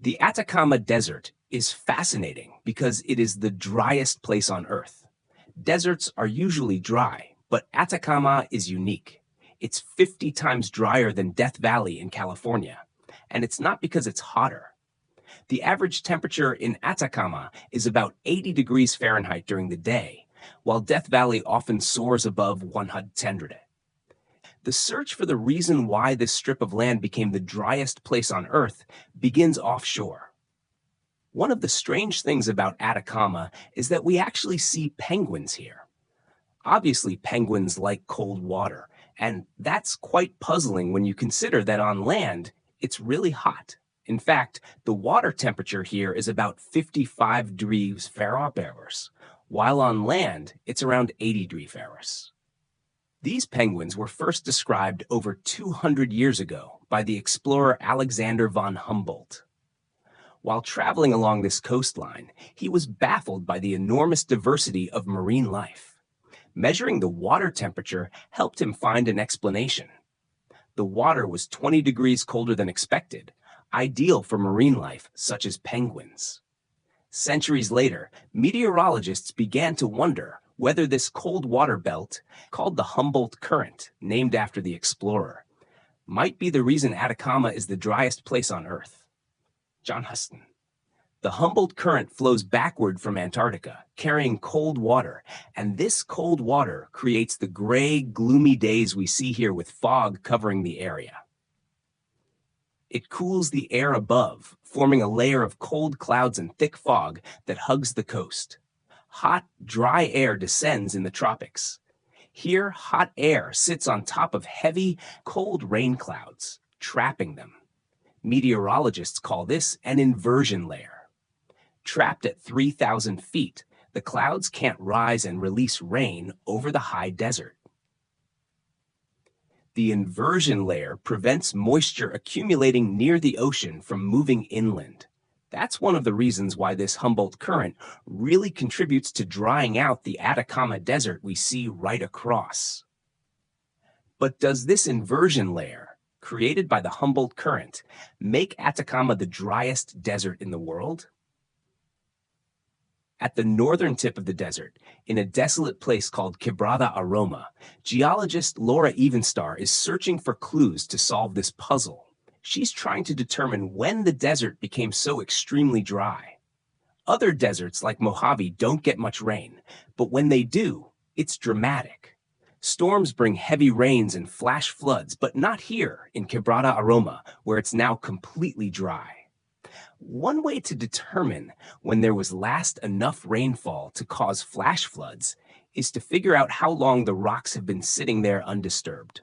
The Atacama Desert is fascinating because it is the driest place on Earth. Deserts are usually dry, but Atacama is unique. It's 50 times drier than Death Valley in California, and it's not because it's hotter. The average temperature in Atacama is about 80 degrees Fahrenheit during the day, while Death Valley often soars above 100. The search for the reason why this strip of land became the driest place on Earth begins offshore. One of the strange things about Atacama is that we actually see penguins here. Obviously, penguins like cold water, and that's quite puzzling when you consider that on land, it's really hot. In fact, the water temperature here is about 55 degrees Fahrenheit, while on land, it's around 80 degrees Fahrenheit. These penguins were first described over 200 years ago by the explorer Alexander von Humboldt. While traveling along this coastline, he was baffled by the enormous diversity of marine life. Measuring the water temperature helped him find an explanation. The water was 20 degrees colder than expected, ideal for marine life such as penguins. Centuries later, meteorologists began to wonder whether this cold water belt, called the Humboldt Current, named after the explorer, might be the reason Atacama is the driest place on Earth. John Huston. The Humboldt Current flows backward from Antarctica, carrying cold water, and this cold water creates the gray, gloomy days we see here with fog covering the area. It cools the air above, forming a layer of cold clouds and thick fog that hugs the coast. Hot, dry air descends in the tropics. Here, hot air sits on top of heavy, cold rain clouds, trapping them. Meteorologists call this an inversion layer. Trapped at 3,000 feet, the clouds can't rise and release rain over the high desert. The inversion layer prevents moisture accumulating near the ocean from moving inland. That's one of the reasons why this Humboldt Current really contributes to drying out the Atacama Desert we see right across. But does this inversion layer, created by the Humboldt Current, make Atacama the driest desert in the world? At the northern tip of the desert, in a desolate place called Quebrada Aroma, geologist Laura Evenstar is searching for clues to solve this puzzle. She's trying to determine when the desert became so extremely dry. Other deserts like Mojave don't get much rain, but when they do, it's dramatic. Storms bring heavy rains and flash floods, but not here in Quebrada Aroma, where it's now completely dry. One way to determine when there was last enough rainfall to cause flash floods is to figure out how long the rocks have been sitting there undisturbed.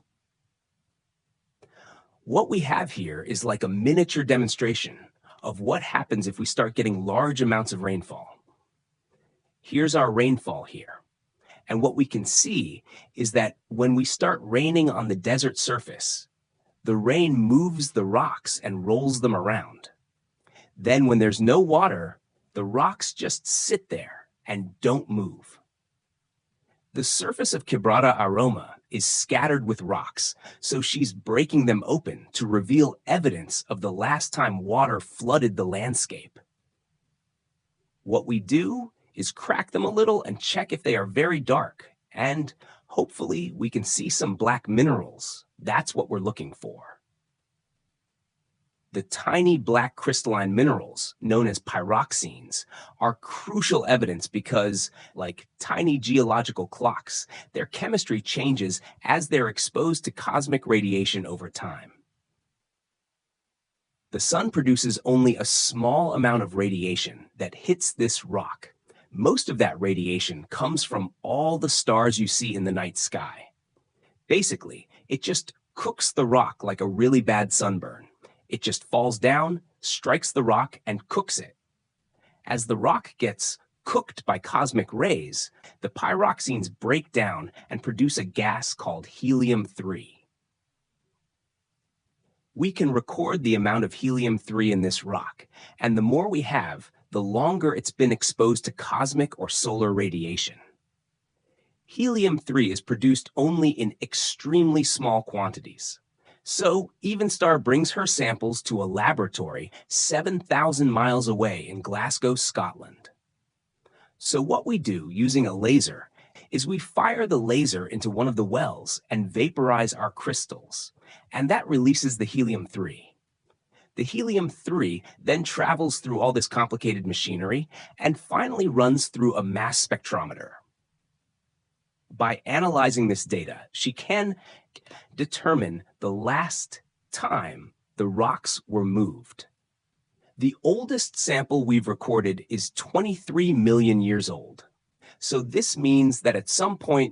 What we have here is like a miniature demonstration of what happens if we start getting large amounts of rainfall. Here's our rainfall here. And what we can see is that when we start raining on the desert surface, the rain moves the rocks and rolls them around. Then when there's no water, the rocks just sit there and don't move. The surface of Quebrada Aroma is scattered with rocks, so she's breaking them open to reveal evidence of the last time water flooded the landscape. What we do is crack them a little and check if they are very dark, and hopefully we can see some black minerals. That's what we're looking for. The tiny black crystalline minerals, known as pyroxenes, are crucial evidence because, like tiny geological clocks, their chemistry changes as they're exposed to cosmic radiation over time. The sun produces only a small amount of radiation that hits this rock. Most of that radiation comes from all the stars you see in the night sky. Basically, it just cooks the rock like a really bad sunburn. It just falls down, strikes the rock, and cooks it. As the rock gets cooked by cosmic rays, the pyroxenes break down and produce a gas called helium-3. We can record the amount of helium-3 in this rock, and the more we have, the longer it's been exposed to cosmic or solar radiation. Helium-3 is produced only in extremely small quantities. So Evenstar brings her samples to a laboratory 7,000 miles away in Glasgow, Scotland. So what we do using a laser is we fire the laser into one of the wells and vaporize our crystals, and that releases the helium-3. The helium-3 then travels through all this complicated machinery and finally runs through a mass spectrometer. By analyzing this data, she can determine the last time the rocks were moved. The oldest sample we've recorded is 23 million years old. So this means that at some point